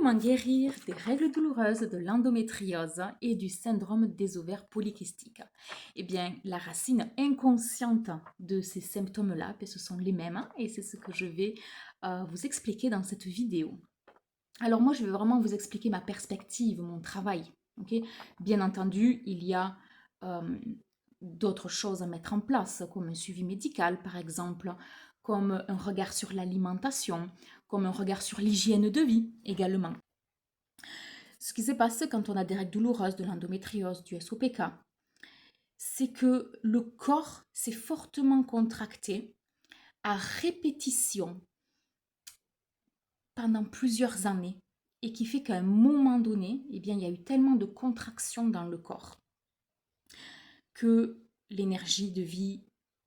Comment guérir des règles douloureuses, de l'endométriose et du syndrome des ovaires polykystiques? Eh bien, la racine inconsciente de ces symptômes-là, ce sont les mêmes, hein, et c'est ce que je vais vous expliquer dans cette vidéo. Alors moi, je vais vraiment vous expliquer ma perspective, mon travail. Ok. Bien entendu, il y a euh, d'autres choses à mettre en place, comme un suivi médical, par exemple, comme un regard sur l'alimentation, comme un regard sur l'hygiène de vie également. Ce qui s'est passé quand on a des règles douloureuses, de l'endométriose, du SOPK, c'est que le corps s'est fortement contracté à répétition pendant plusieurs années et qui fait qu'à un moment donné, eh bien, il y a eu tellement de contractions dans le corps que l'énergie de vie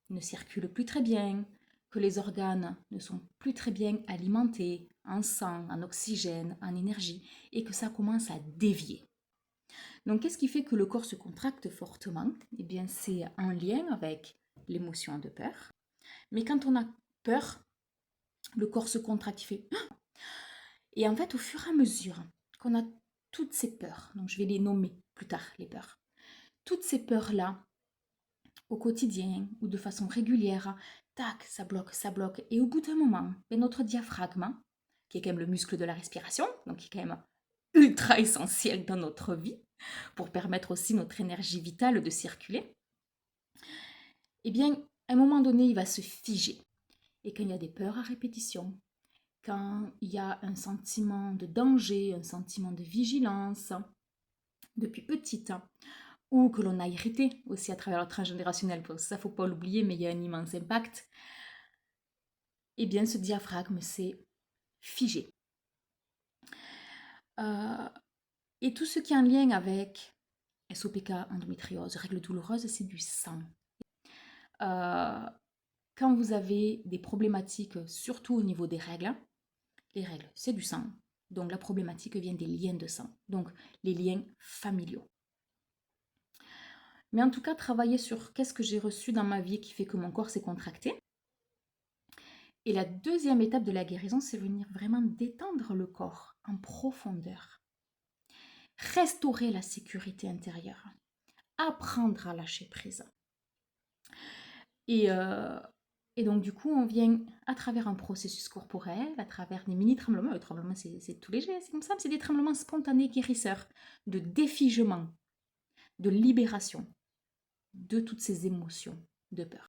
ne circule plus très bien, que les organes ne sont plus très bien alimentés en sang, en oxygène, en énergie, et que ça commence à dévier. Donc, qu'est-ce qui fait que le corps se contracte fortement? Eh bien, c'est en lien avec l'émotion de peur. Mais quand on a peur, le corps se contracte, il fait... Et en fait, au fur et à mesure qu'on a toutes ces peurs, donc je vais les nommer plus tard, les peurs, toutes ces peurs-là, au quotidien ou de façon régulière, tac, ça bloque, ça bloque. Et au bout d'un moment, notre diaphragme, qui est quand même le muscle de la respiration, donc qui est quand même ultra essentiel dans notre vie, pour permettre aussi notre énergie vitale de circuler, eh bien, à un moment donné, il va se figer. Et quand il y a des peurs à répétition, quand il y a un sentiment de danger, un sentiment de vigilance, depuis petite, ou que l'on a hérité aussi à travers le transgénérationnel, parce que ça, faut pas l'oublier, mais il y a un immense impact, eh bien, ce diaphragme s'est figé. Et tout ce qui est en lien avec SOPK, endométriose, règles douloureuses, c'est du sang. Quand vous avez des problématiques, surtout au niveau des règles, les règles, c'est du sang. Donc la problématique vient des liens de sang, donc les liens familiaux. Mais en tout cas, travailler sur qu'est-ce que j'ai reçu dans ma vie qui fait que mon corps s'est contracté. Et la deuxième étape de la guérison, c'est venir vraiment détendre le corps en profondeur. Restaurer la sécurité intérieure. Apprendre à lâcher prise. Et donc, du coup, on vient à travers un processus corporel, à travers des mini-tremblements. Le tremblement, c'est tout léger, c'est comme ça, mais c'est des tremblements spontanés guérisseurs, de défigement, de libération de toutes ces émotions de peur.